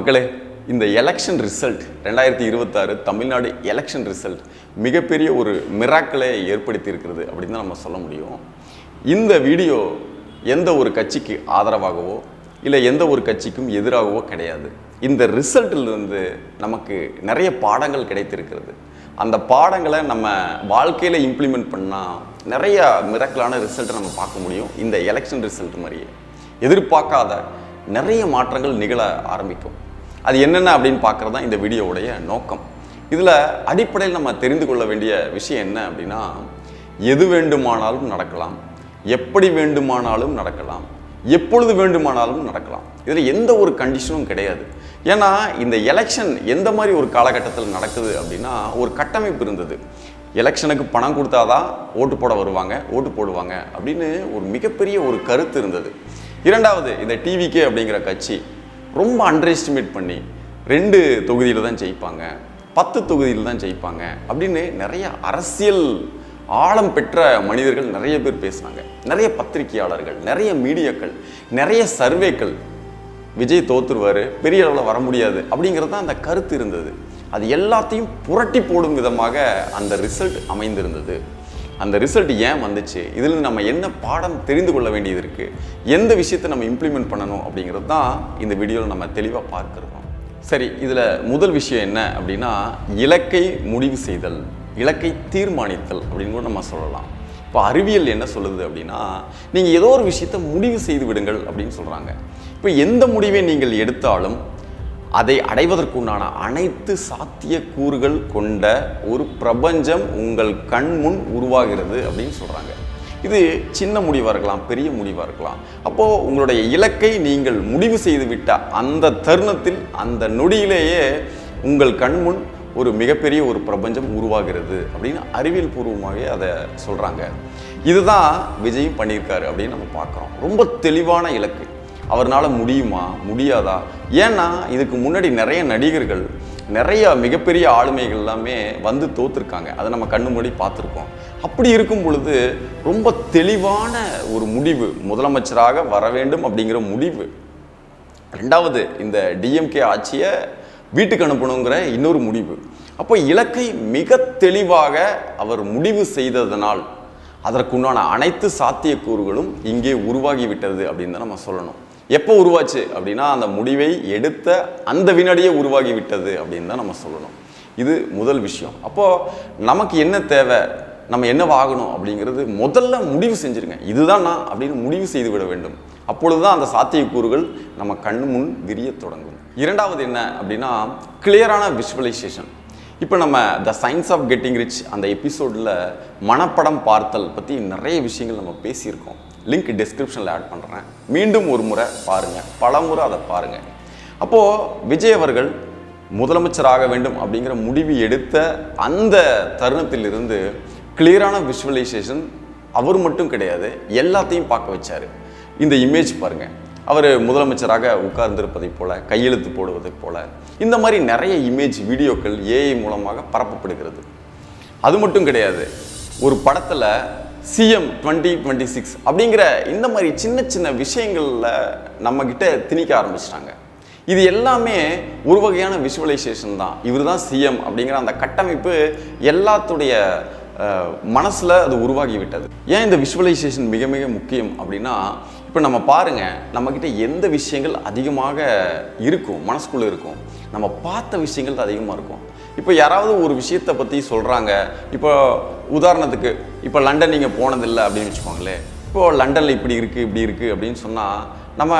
மக்களே, இந்த election result 2026 Tamil Nadu election result மிகப்பெரிய ஒரு மிராக்களை ஏற்படுத்தி இருக்கிறது அப்படின்னு தான் நம்ம சொல்ல முடியும். இந்த வீடியோ எந்த ஒரு கட்சிக்கு ஆதரவாகவோ இல்லை எந்த ஒரு கட்சிக்கும் எதிராகவோ கிடையாது. இந்த ரிசல்ட்டிலிருந்து நமக்கு நிறைய பாடங்கள் கிடைத்திருக்கிறது. அந்த பாடங்களை நம்ம வாழ்க்கையில் இம்ப்ளிமெண்ட் பண்ணால் நிறைய மிராக்கலான ரிசல்ட்டை நம்ம பார்க்க முடியும். இந்த எலெக்ஷன் ரிசல்ட் மாதிரியே எதிர்பார்க்காத நிறைய மாற்றங்கள் நிகழ ஆரம்பிக்கும். அது என்னென்ன அப்படின்னு பார்க்குறது தான் இந்த வீடியோவுடைய நோக்கம். இதில் அடிப்படையில் நம்ம தெரிந்து கொள்ள வேண்டிய விஷயம் என்ன அப்படின்னா, எது வேண்டுமானாலும் நடக்கலாம், எப்படி வேண்டுமானாலும் நடக்கலாம், எப்பொழுது வேண்டுமானாலும் நடக்கலாம். இதில் எந்த ஒரு கண்டிஷனும் கிடையாது. ஏன்னா இந்த எலெக்ஷன் எந்த மாதிரி ஒரு காலகட்டத்தில் நடக்குது அப்படின்னா, ஒரு கட்டமைப்பு இருந்தது. எலெக்ஷனுக்கு பணம் கொடுத்தாதான் ஓட்டு போட வருவாங்க, ஓட்டு போடுவாங்க அப்படின்னு ஒரு மிகப்பெரிய ஒரு கருத்து இருந்தது. இரண்டாவது, இந்த டிவிகே அப்படிங்கிற கட்சி ரொம்ப அண்டர் எஸ்டிமேட் பண்ணி 2 தொகுதியில் தான் ஜெயிப்பாங்க, 10 தொகுதியில் தான் ஜெயிப்பாங்க அப்படின்னு நிறைய அரசியல் ஆழம் பெற்ற மனிதர்கள் நிறைய பேர் பேசினாங்க. நிறைய பத்திரிகையாளர்கள், நிறைய மீடியாக்கள், நிறைய சர்வேக்கள் விஜய் தோத்துருவார், பெரிய அளவில் வர முடியாது அப்படிங்கிறது தான் அந்த கருத்து இருந்தது. அது எல்லாத்தையும் புரட்டி போடும் விதமாக அந்த ரிசல்ட் அமைந்திருந்தது. அந்த ரிசல்ட் ஏன் வந்துச்சு, இதில் நம்ம என்ன பாடம் தெரிந்து கொள்ள வேண்டியது இருக்குது, எந்த விஷயத்தை நம்ம இம்ப்ளிமெண்ட் பண்ணணும் அப்படிங்கிறது தான் இந்த வீடியோவில் நம்ம தெளிவாக பார்க்குறோம். சரி, இதில் முதல் விஷயம் என்ன அப்படின்னா, இலக்கை முடிவு செய்தல், இலக்கை தீர்மானித்தல் அப்படின்னு கூட நம்ம சொல்லலாம். இப்போ அறிவியல் என்ன சொல்லுது அப்படின்னா, நீங்கள் ஏதோ ஒரு விஷயத்தை முடிவு செய்து விடுங்கள் அப்படின்னு சொல்கிறாங்க. இப்போ எந்த முடிவை நீங்கள் எடுத்தாலும் அதை அடைவதற்குண்டான அனைத்து சாத்திய கூறுகள் கொண்ட ஒரு பிரபஞ்சம் உங்கள் கண் முன் உருவாகிறது அப்படின்னு சொல்கிறாங்க. இது சின்ன முடிவாக இருக்கலாம், பெரிய முடிவாக இருக்கலாம். அப்போது உங்களுடைய இலக்கை நீங்கள் முடிவு செய்து விட்ட அந்த தருணத்தில், அந்த நொடியிலேயே உங்கள் கண் முன் ஒரு மிகப்பெரிய ஒரு பிரபஞ்சம் உருவாகிறது அப்படின்னு அறிவியல் பூர்வமாகவே அதை சொல்கிறாங்க. இதுதான் விஜயும் பண்ணியிருக்காரு அப்படின்னு நம்ம பார்க்குறோம். ரொம்ப தெளிவான இலக்கு. அவர்னால முடியுமா, முடியாதா? ஏன்னா இதுக்கு முன்னாடி நிறைய நடிகர்கள், நிறைய மிகப்பெரிய ஆளுமைகள் எல்லாமே வந்து தோற்றுருக்காங்க. அதை நம்ம கண்ணு மூடி பார்த்துருக்கோம். அப்படி இருக்கும் பொழுது ரொம்ப தெளிவான ஒரு முடிவு, முதலமைச்சராக வர வேண்டும் அப்படிங்கிற முடிவு. ரெண்டாவது, இந்த டிஎம்கே ஆட்சியை வீட்டுக்கு அனுப்பணுங்கிற இன்னொரு முடிவு. அப்போ இலக்கை மிக தெளிவாக அவர் முடிவு செய்ததனால் அதற்குண்டான அனைத்து சாத்தியக்கூறுகளும் இங்கே உருவாகிவிட்டது அப்படின்னு தான் நம்ம சொல்லணும். எப்போ உருவாச்சு அப்படின்னா, அந்த முடிவை எடுத்த அந்த வினாடியே உருவாகி விட்டது அப்படின்னு தான் நம்ம சொல்லணும். இது முதல் விஷயம். அப்போது நமக்கு என்ன தேவை, நம்ம என்னவாகணும் அப்படிங்கிறது முதல்ல முடிவு செஞ்சுருங்க. இதுதான் நான் அப்படின்னு முடிவு செய்து விட வேண்டும். அப்பொழுது தான் அந்த சாத்தியக்கூறுகள் நம்ம கண் முன் விரிய தொடங்கும். இரண்டாவது என்ன அப்படின்னா, கிளியரான விஷுவலைசேஷன். இப்போ நம்ம the science of getting rich அந்த எபிசோடில் மனப்படம் பார்த்தல் பற்றி நிறைய விஷயங்கள் நம்ம பேசியிருக்கோம். லிங்க் டிஸ்கிரிப்ஷனில் ஆட் பண்ணுறேன். மீண்டும் ஒரு முறை பாருங்கள், பல முறை அதை பாருங்கள். அப்போது விஜய் அவர்கள் முதலமைச்சராக வேண்டும் அப்படிங்கிற முடிவு எடுத்த அந்த தருணத்திலிருந்து கிளியரான விஷுவலைசேஷன் அவர் மட்டும் கிடையாது, எல்லாத்தையும் பார்க்க வச்சார். இந்த இமேஜ் பாருங்கள், அவர் முதலமைச்சராக உட்கார்ந்திருப்பதைப் போல, கையெழுத்து போடுவதைப் போல, இந்த மாதிரி நிறைய இமேஜ் வீடியோக்கள் ஏஐ மூலமாக பரப்பப்படுகிறது. அது மட்டும் கிடையாது, ஒரு படத்தில் சிஎம் 2026 அப்படிங்கிற இந்த மாதிரி சின்ன சின்ன விஷயங்களில் நம்மக்கிட்ட திணிக்க ஆரம்பிச்சிட்டாங்க. இது எல்லாமே ஒரு வகையான விஷுவலைசேஷன் தான். இவர் தான் சிஎம் அப்படிங்கிற அந்த கட்டமைப்பு எல்லாத்துடைய மனசில் அது உருவாகி விட்டது. ஏன் இந்த விஷுவலைசேஷன் மிக மிக முக்கியம் அப்படின்னா, இப்போ நம்ம பாருங்கள், நம்மக்கிட்ட எந்த விஷயங்கள் அதிகமாக இருக்கும், மனசுக்குள்ளே இருக்கும், நம்ம பார்த்த விஷயங்கள் அதிகமாக இருக்கும். இப்போ யாராவது ஒரு விஷயத்தை பற்றி சொல்கிறாங்க. இப்போ உதாரணத்துக்கு, இப்போ லண்டன் நீங்கள் போனதில்லை அப்படின்னு வச்சுக்கோங்களேன். இப்போது லண்டனில் இப்படி இருக்குது அப்படின்னு சொன்னால், நம்ம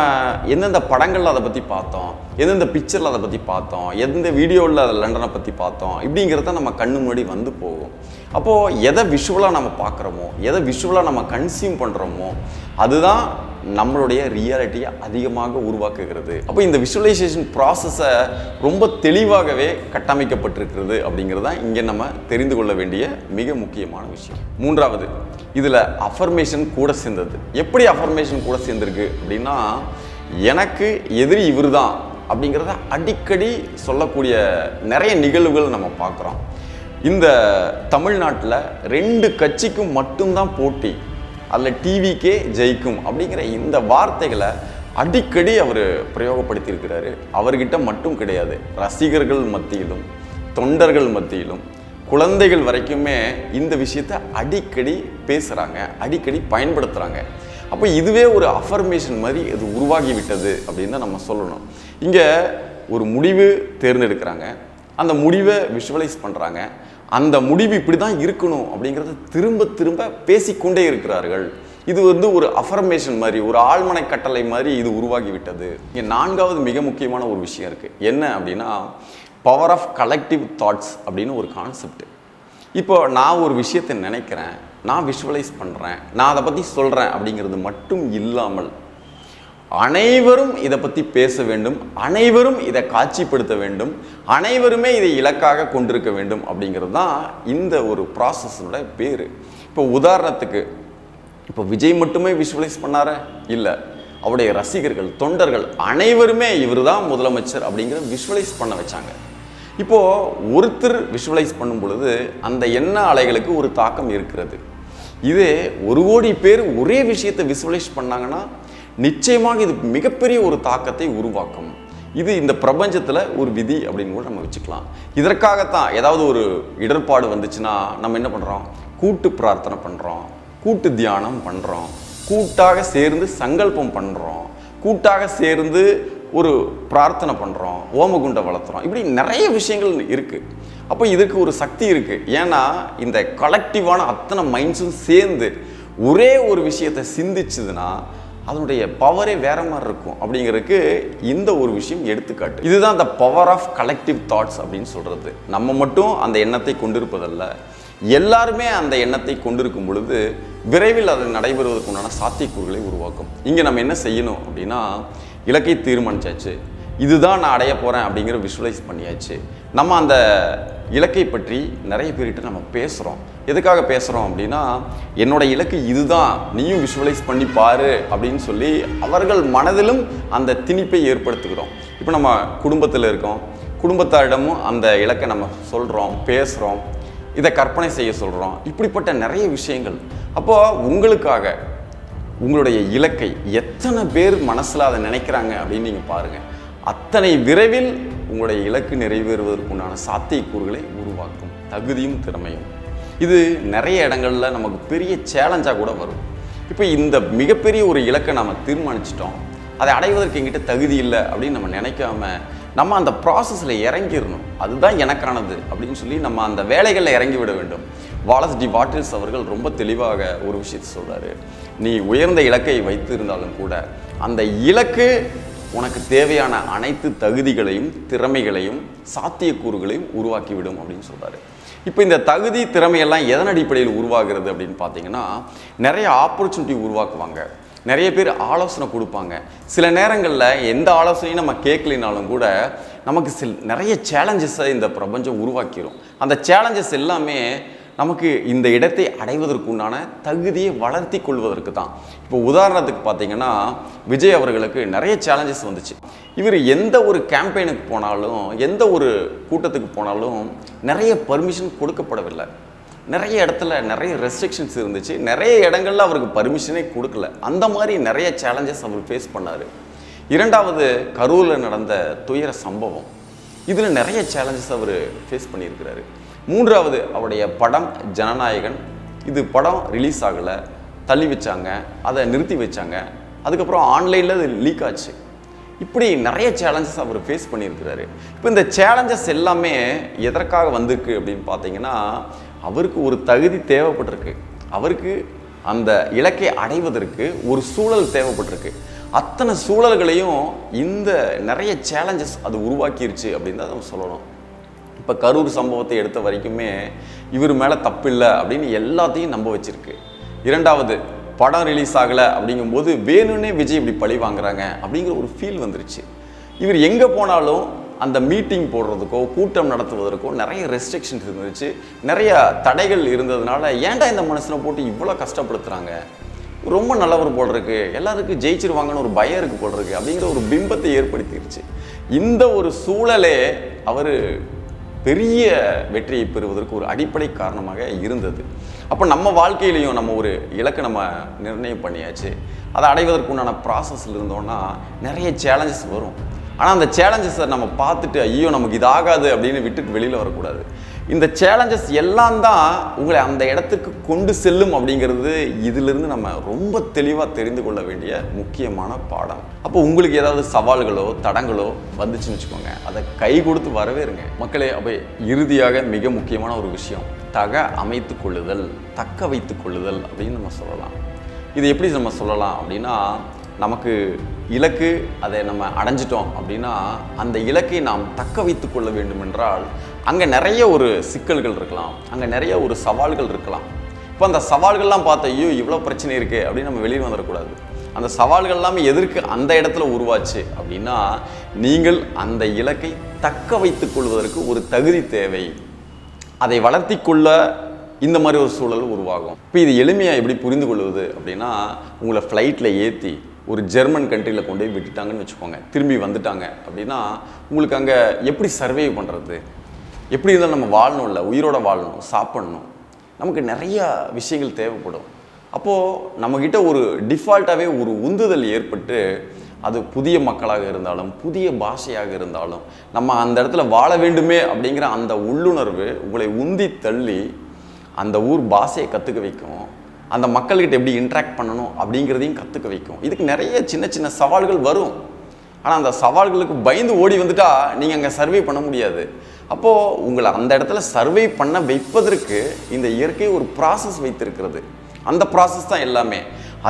எந்தெந்த படங்களில் அதை பற்றி பார்த்தோம், எந்தெந்த பிக்சரில் அதை பற்றி பார்த்தோம், எந்த வீடியோவில் அதை லண்டனை பற்றி பார்த்தோம், இப்படிங்கிறத நம்ம கண்ணு முன்னாடி வந்து போகும். அப்போது எதை விஷுவலாக நம்ம பார்க்குறோமோ, எதை விஷுவலாக நம்ம கன்சியூம் பண்ணுறோமோ, அதுதான் நம்மளுடைய ரியாலிட்டியை அதிகமாக உருவாக்குகிறது. அப்போ இந்த விஷுவலைசேஷன் ப்ராசஸை ரொம்ப தெளிவாகவே கட்டமைக்கப்பட்டிருக்கிறது அப்படிங்கிறது தான் இங்கே நம்ம தெரிந்து கொள்ள வேண்டிய மிக முக்கியமான விஷயம். மூன்றாவது, இதில் அஃபர்மேஷன் கூட சேர்ந்தது. எப்படி அஃபர்மேஷன் கூட சேர்ந்துருக்கு அப்படின்னா, எனக்கு எதிரி இவர் தான் அப்படிங்கிறத அடிக்கடி சொல்லக்கூடிய நிறைய நிகழ்வுகள் நம்ம பார்க்குறோம். இந்த தமிழ்நாட்டில் 2 கட்சிக்கும் மட்டும்தான் போட்டி, அதில் டிவிகே ஜெயிக்கும் அப்படிங்கிற இந்த வார்த்தைகளை அடிக்கடி அவர் பிரயோகப்படுத்தியிருக்கிறாரு. அவர்கிட்ட மட்டும் கிடையாது, ரசிகர்கள் மத்தியிலும் தொண்டர்கள் மத்தியிலும் குழந்தைகள் வரைக்குமே இந்த விஷயத்தை அடிக்கடி பேசுகிறாங்க, அடிக்கடி பயன்படுத்துகிறாங்க. அப்போ இதுவே ஒரு அஃபர்மேஷன் மாதிரி இது உருவாகி விட்டது அப்படின்னு தான் நம்ம சொல்லணும். இங்கே ஒரு முடிவு தேர்ந்தெடுக்கிறாங்க, அந்த முடிவை விஷுவலைஸ் பண்ணுறாங்க, அந்த முடிவு இப்படி தான் இருக்கணும் அப்படிங்கிறத திரும்ப திரும்ப பேசிக்கொண்டே இருக்கிறார்கள். இது ஒரு அஃபர்மேஷன் மாதிரி, ஒரு ஆழ்மனை கட்டளை மாதிரி இது உருவாகி விட்டது. இங்கே நான்காவது மிக முக்கியமான ஒரு விஷயம் இருக்குது. என்ன அப்படின்னா, பவர் ஆஃப் கலெக்டிவ் தாட்ஸ் அப்படின்னு ஒரு கான்செப்ட். இப்போ நான் ஒரு விஷயத்தை நினைக்கிறேன், நான் விஷுவலைஸ் பண்ணுறேன், நான் அதை பற்றி சொல்கிறேன் அப்படிங்கிறது மட்டும் இல்லாமல் அனைவரும் இதை பற்றி பேச வேண்டும், அனைவரும் இதை காட்சிப்படுத்த வேண்டும், அனைவருமே இதை இலக்காக கொண்டிருக்க வேண்டும் அப்படிங்கிறது தான் இந்த ஒரு ப்ராசஸோட பேர். இப்போ உதாரணத்துக்கு, இப்போ விஜய் மட்டுமே விஷுவலைஸ் பண்ணார? இல்லை, அவருடைய ரசிகர்கள் தொண்டர்கள் அனைவருமே இவர் தான் முதலமைச்சர் அப்படிங்கிற விஷுவலைஸ் பண்ண வச்சாங்க. இப்போது ஒருத்தர் விஷுவலைஸ் பண்ணும் பொழுது அந்த எண்ண அலைகளுக்கு ஒரு தாக்கம் இருக்கிறது. இதே 1 கோடி பேர் ஒரே விஷயத்தை விஷுவலைஸ் பண்ணாங்கன்னா நிச்சயமாக இது மிகப்பெரிய ஒரு தாக்கத்தை உருவாக்கும். இது இந்த பிரபஞ்சத்தில் ஒரு விதி அப்படின்னு கூட நம்ம வச்சுக்கலாம். இதற்காகத்தான் ஏதாவது ஒரு இடர்பாடு வந்துச்சுன்னா நம்ம என்ன பண்ணுறோம்? கூட்டு பிரார்த்தனை பண்ணுறோம், கூட்டு தியானம் பண்ணுறோம், கூட்டாக சேர்ந்து சங்கல்பம் பண்ணுறோம், கூட்டாக சேர்ந்து ஒரு பிரார்த்தனை பண்ணுறோம், ஓமகுண்டை வளர்த்துறோம். இப்படி நிறைய விஷயங்கள் இருக்குது. அப்போ இதுக்கு ஒரு சக்தி இருக்குது. ஏன்னா இந்த கலெக்டிவான அத்தனை மைண்ட்ஸும் சேர்ந்து ஒரே ஒரு விஷயத்தை சிந்திச்சுதுன்னா அதனுடைய பவரே வேற மாதிரி இருக்கும் அப்படிங்கிறதுக்கு இந்த ஒரு விஷயம் எடுத்துக்காட்டு. இதுதான் அந்த பவர் ஆஃப் கலெக்டிவ் தாட்ஸ் அப்படின்னு சொல்கிறது. நம்ம மட்டும் அந்த எண்ணத்தை கொண்டிருப்பதல்ல, எல்லாருமே அந்த எண்ணத்தை கொண்டிருக்கும் பொழுது விரைவில் அது நடைபெறுவதற்கு உண்டான சாத்தியக்கூறுகளை உருவாக்கும். இங்கே நம்ம என்ன செய்யணும் அப்படின்னா, இலக்கை தீர்மானிச்சாச்சு, இதுதான் நான் அடைய போகிறேன் அப்படிங்கிற விஷுவலைஸ் பண்ணியாச்சு. நம்ம அந்த இலக்கை பற்றி நிறைய பேர்கிட்ட நம்ம பேசுகிறோம். எதுக்காக பேசுகிறோம் அப்படின்னா, என்னோட இலக்கு இதுதான், நீயும் விஷுவலைஸ் பண்ணி பாரு அப்படின்னு சொல்லி அவர்கள் மனதிலும் அந்த திணிப்பை ஏற்படுத்துகிறோம். இப்போ நம்ம குடும்பத்தில் இருக்கோம், குடும்பத்தாரிடமும் அந்த இலக்கை நம்ம சொல்கிறோம், பேசுகிறோம், இதை கற்பனை செய்ய சொல்கிறோம், இப்படிப்பட்ட நிறைய விஷயங்கள். அப்போது உங்களுக்காக உங்களுடைய இலக்கை எத்தனை பேர் மனசில் அதை நினைக்கிறாங்க அப்படின்னு நீங்கள் பாருங்கள். அத்தனை விரைவில் உங்களுடைய இலக்கு நிறைவேறுவதற்குண்டான சாத்தியக்கூறுகளை உருவாக்கும் தகுதியும் திறமையும். இது நிறைய இடங்களில் நமக்கு பெரிய சேலஞ்சாக கூட வரும். இப்போ இந்த மிகப்பெரிய ஒரு இலக்கை நம்ம தீர்மானிச்சிட்டோம், அதை அடைவதற்கு எங்கிட்ட தகுதி இல்லை அப்படின்னு நம்ம நினைக்காம நம்ம அந்த ப்ராசஸில் இறங்கிடணும். அதுதான் எனக்கானது அப்படின்னு சொல்லி நம்ம அந்த வேலைகளில் இறங்கி விட வேண்டும். வாலஸ் டி வாட்டில்ஸ் அவர்கள் ரொம்ப தெளிவாக ஒரு விஷயத்தை சொல்கிறாரு. நீ உயர்ந்த இலக்கை வைத்து இருந்தாலும் கூட அந்த இலக்கு உனக்கு தேவையான அனைத்து தகுதிகளையும் திறமைகளையும் சாத்தியக்கூறுகளையும் உருவாக்கிவிடும் அப்படின்னு சொல்கிறாரு. இப்போ இந்த தகுதி திறமையெல்லாம் எதன் அடிப்படையில் உருவாகிறது அப்படின்னு பார்த்தீங்கன்னா, நிறைய ஆப்பர்ச்சுனிட்டி உருவாக்குவாங்க, நிறைய பேர் ஆலோசனை கொடுப்பாங்க. சில நேரங்களில் எந்த ஆலோசனையும் நம்ம கேட்கலினாலும் கூட நமக்கு நிறைய சேலஞ்சஸை இந்த பிரபஞ்சம் உருவாக்கிடும். அந்த சேலஞ்சஸ் எல்லாமே நமக்கு இந்த இடத்தை அடைவதற்குண்டான தகுதியை வளர்த்தி கொள்வதற்கு தான். இப்போ உதாரணத்துக்கு பார்த்தீங்கன்னா, விஜய் அவர்களுக்கு நிறைய சேலஞ்சஸ் வந்துச்சு. இவர் எந்த ஒரு கேம்பெயினுக்கு போனாலும், எந்த ஒரு கூட்டத்துக்கு போனாலும் நிறைய பர்மிஷன் கொடுக்கப்படவில்லை. நிறைய இடத்துல நிறைய ரெஸ்ட்ரிக்ஷன்ஸ் இருந்துச்சு, நிறைய இடங்கள்ல அவருக்கு பர்மிஷனே கொடுக்கல. அந்த மாதிரி நிறைய சேலஞ்சஸ் அவர் ஃபேஸ் பண்ணார். இரண்டாவது, கரூரில் நடந்த துயர சம்பவம், இதில் நிறைய சேலஞ்சஸ் அவர் ஃபேஸ் பண்ணியிருக்கிறாரு. மூன்றாவது, அவருடைய படம் ஜனநாயகன், இது படம் ரிலீஸ் ஆகலை, தள்ளி வச்சாங்க, அதை நிறுத்தி வச்சாங்க, அதுக்கப்புறம் ஆன்லைனில் அது லீக் ஆச்சு. இப்படி நிறைய சேலஞ்சஸ் அவர் ஃபேஸ் பண்ணியிருக்கிறாரு. இப்போ இந்த சேலஞ்சஸ் எல்லாமே எதற்காக வந்திருக்கு அப்படின்னு பார்த்தீங்கன்னா, அவருக்கு ஒரு தகுதி தேவைப்பட்டிருக்கு, அவருக்கு அந்த இலக்கை அடைவதற்கு ஒரு சூழல் தேவைப்பட்டிருக்கு. அத்தனை சூழல்களையும் இந்த நிறைய சேலஞ்சஸ் அது உருவாக்கிருச்சு அப்படின்னு தான் நம்ம சொல்லணும். இப்போ கரூர் சம்பவத்தை எடுத்த வரைக்குமே இவர் மேலே தப்பில்லை அப்படின்னு எல்லாத்தையும் நம்ப வச்சிருக்கு. இரண்டாவது, படம் ரிலீஸ் ஆகலை அப்படிங்கும்போது வேணும்னே விஜய் இப்படி பழி வாங்குறாங்க அப்படிங்கிற ஒரு ஃபீல் வந்துருச்சு. இவர் எங்கே போனாலும் அந்த மீட்டிங் போடுறதுக்கோ கூட்டம் நடத்துவதற்கோ நிறைய ரெஸ்ட்ரிக்ஷன்ஸ் இருந்துச்சு, நிறைய தடைகள் இருந்ததுனால ஏன்டா இந்த மனுஷனை போட்டு இவ்வளோ கஷ்டப்படுத்துகிறாங்க, ரொம்ப நல்லவர் போல் இருக்கு, எல்லாருக்கும் ஜெயிச்சிருவாங்கன்னு ஒரு பயம் இருக்குது போல் இருக்கு அப்படிங்கிற ஒரு பிம்பத்தை ஏற்படுத்திடுச்சு. இந்த ஒரு சூழலே அவர் பெரிய வெற்றியை பெறுவதற்கு ஒரு அடிப்படை காரணமாக இருந்தது. அப்போ நம்ம வாழ்க்கையிலையும் நம்ம ஒரு இலக்கை நம்ம நிர்ணயம் பண்ணியாச்சு, அதை அடைவதற்குண்டான ப்ராசஸில் இருந்தோன்னா நிறைய சேலஞ்சஸ் வரும். ஆனால் அந்த சேலஞ்சஸை நம்ம பார்த்துட்டு ஐயோ நமக்கு இது ஆகாது அப்படின்னு விட்டுட்டு வெளியில் வரக்கூடாது. இந்த சேலஞ்சஸ் எல்லாம் தான் உங்களை அந்த இடத்துக்கு கொண்டு செல்லும் அப்படிங்கிறது இதிலிருந்து நம்ம ரொம்ப தெளிவாக தெரிந்து கொள்ள வேண்டிய முக்கியமான பாடம். அப்போ உங்களுக்கு ஏதாவது சவால்களோ தடங்களோ வந்துச்சுன்னு வச்சுக்கோங்க, அதை கை கொடுத்து வரவேறுங்க மக்களே. அப்போ இறுதியாக மிக முக்கியமான ஒரு விஷயம், அமைத்து கொள்ளுதல், தக்க வைத்து கொள்ளுதல் அப்படின்னு நம்ம சொல்லலாம். இது எப்படி நம்ம சொல்லலாம் அப்படின்னா, நமக்கு இலக்கு அதை நம்ம அடைஞ்சிட்டோம் அப்படின்னா அந்த இலக்கை நாம் தக்க வைத்து கொள்ள வேண்டும் என்றால் அங்கே நிறைய ஒரு சிக்கல்கள் இருக்கலாம், அங்கே நிறைய ஒரு சவால்கள் இருக்கலாம். இப்போ அந்த சவால்கள்லாம் பார்த்த ஐயோ இவ்வளோ பிரச்சனை இருக்குது அப்படின்னு நம்ம வெளியே வந்துடக்கூடாது. அந்த சவால்கள் எல்லாமே எதற்கு அந்த இடத்துல உருவாச்சு அப்படின்னா, நீங்கள் அந்த இலக்கை தக்க வைத்துக் கொள்வதற்கு ஒரு தகுதி தேவை. அதை வளர்த்தி கொள்ள இந்த மாதிரி ஒரு சூழல் உருவாகும். இப்போ இது எளிமையாக எப்படி புரிந்து கொள்வது அப்படின்னா, உங்களை ஃப்ளைட்டில் ஏற்றி ஒரு ஜெர்மன் கண்ட்ரியில் கொண்டு போய் விட்டுட்டாங்கன்னு வச்சுக்கோங்க, திரும்பி வந்துட்டாங்க அப்படின்னா உங்களுக்கு அங்கே எப்படி சர்வே பண்ணுறது, எப்படி இருந்தாலும் நம்ம வாழணும், இல்லை உயிரோட வாழணும், சாப்பிடணும், நமக்கு நிறையா விஷயங்கள் தேவைப்படும். அப்போது நம்மக்கிட்ட ஒரு டிஃபால்ட்டாகவே ஒரு உந்துதல் ஏற்பட்டு, அது புதிய மக்களாக இருந்தாலும் புதிய பாஷையாக இருந்தாலும் நம்ம அந்த இடத்துல வாழ வேண்டுமே அப்படிங்கிற அந்த உள்ளுணர்வு உங்களை உந்தி தள்ளி அந்த ஊர் பாஷையை கற்றுக்க வைக்கும், அந்த மக்கள்கிட்ட எப்படி இன்ட்ராக்ட் பண்ணணும் அப்படிங்கிறதையும் கற்றுக்க வைக்கும். இதுக்கு நிறைய சின்ன சின்ன சவால்கள் வரும். ஆனால் அந்த சவால்களுக்கு பயந்து ஓடி வந்துட்டா நீங்கள் அங்கே சர்வே பண்ண முடியாது. அப்போது உங்களை அந்த இடத்துல சர்வே பண்ண வைப்பதற்கு இந்த இயற்கை ஒரு ப்ராசஸ் வைத்திருக்கிறது. அந்த ப்ராசஸ் தான் எல்லாமே.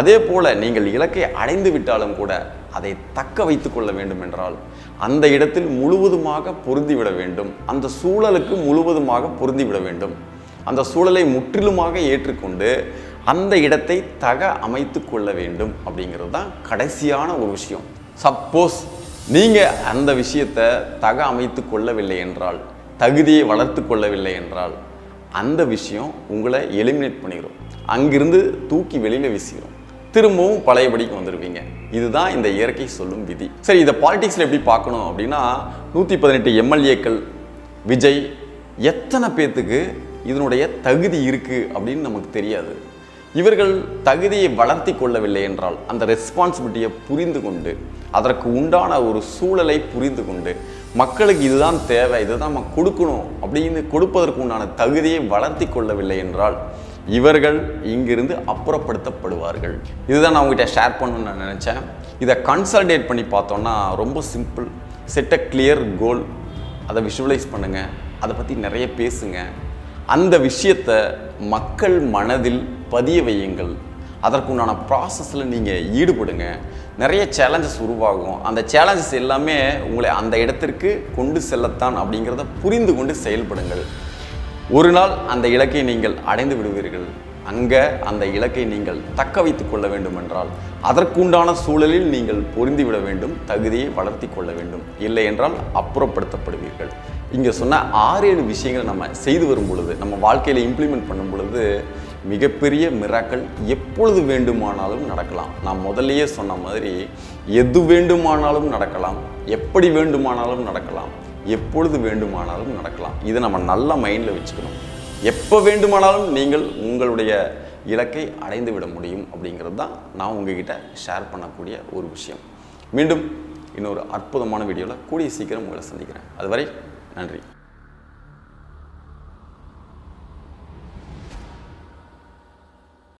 அதே போல் நீங்கள் இலக்கை அடைந்து விட்டாலும் கூட அதை தக்க வைத்து கொள்ள வேண்டும் என்றால் அந்த இடத்தில் முழுவதுமாக பொருந்திவிட வேண்டும், அந்த சூழலுக்கு முழுவதுமாக பொருந்திவிட வேண்டும், அந்த சூழலை முற்றிலுமாக ஏற்றுக்கொண்டு அந்த இடத்தை அமைத்து கொள்ள வேண்டும் அப்படிங்கிறது தான் கடைசியான ஒரு விஷயம். சப்போஸ் நீங்கள் அந்த விஷயத்தை அமைத்து கொள்ளவில்லை என்றால், தகுதியை வளர்த்து கொள்ளவில்லை என்றால் அந்த விஷயம் உங்களை எலிமினேட் பண்ணிடும், அங்கிருந்து தூக்கி வெளியில் வீசிடும், திரும்பவும் பழையபடிக்கு வந்துடுவீங்க. இதுதான் இந்த இயற்கை சொல்லும் விதி. சரி, இதை பாலிடிக்ஸில் எப்படி பார்க்கணும் அப்படின்னா, 118 எம்எல்ஏக்கள், விஜய், எத்தனை பேர்த்துக்கு இதனுடைய தகுதி இருக்குது அப்படின்னு நமக்கு தெரியாது. இவர்கள் தகுதியை வளர்த்தி கொள்ளவில்லை என்றால் அந்த ரெஸ்பான்சிபிலிட்டியை புரிந்து கொண்டு அதற்கு உண்டான ஒரு சூழலை புரிந்து கொண்டு மக்களுக்கு இதுதான் தேவை, இதுதான் நம்ம கொடுக்கணும் அப்படின்னு கொடுப்பதற்கு உண்டான தகுதியை வளர்த்தி கொள்ளவில்லை என்றால் இவர்கள் இங்கிருந்து அப்புறப்படுத்தப்படுவார்கள். இதுதான் நான் உங்ககிட்ட ஷேர் பண்ணணும்னு நான் நினச்சேன். இதை கன்சல்டேட் பண்ணி பார்த்தோன்னா ரொம்ப சிம்பிள். செட் அ கிளியர் கோல், அதை விஷுவலைஸ் பண்ணுங்கள், அதை பற்றி நிறைய பேசுங்க, அந்த விஷயத்தை மக்கள் மனதில் பதிய வையுங்கள், அதற்குண்டான ப்ராசஸில் நீங்கள் ஈடுபடுங்க. நிறைய சேலஞ்சஸ் உருவாகும். அந்த சேலஞ்சஸ் எல்லாமே உங்களை அந்த இடத்திற்கு கொண்டு செல்லத்தான் அப்படிங்கிறத புரிந்து கொண்டு செயல்படுங்கள். ஒரு நாள் அந்த இலக்கை நீங்கள் அடைந்து விடுவீர்கள். அங்கே அந்த இலக்கை நீங்கள் தக்க வைத்து கொள்ள வேண்டும் என்றால் அதற்குண்டான சூழலில் நீங்கள் பொருந்திவிட வேண்டும், தகுதியை வளர்த்தி கொள்ள வேண்டும். இல்லை என்றால் அப்புறப்படுத்தப்படுவீர்கள். இங்கே சொன்ன 6-7 விஷயங்களை நம்ம செய்து வரும் பொழுது, நம்ம வாழ்க்கையில் இம்ப்ளிமெண்ட் பண்ணும் பொழுது மிகப்பெரிய மிராக்கள் எப்பொழுது வேண்டுமானாலும் நடக்கலாம். நான் முதல்லையே சொன்ன மாதிரி எது வேண்டுமானாலும் நடக்கலாம், எப்படி வேண்டுமானாலும் நடக்கலாம், எப்பொழுது வேண்டுமானாலும் நடக்கலாம். இதை நம்ம நல்ல மைண்டில் வச்சுக்கணும். எப்போ வேண்டுமானாலும் நீங்கள் உங்களுடைய இலக்கை அடைந்து விட முடியும் அப்படிங்கிறது தான் நான் உங்ககிட்ட ஷேர் பண்ணக்கூடிய ஒரு விஷயம். மீண்டும் இன்னொரு அற்புதமான வீடியோவில் கூடிய சீக்கிரம் உங்களை சந்திக்கிறேன். அதுவரை நன்றி.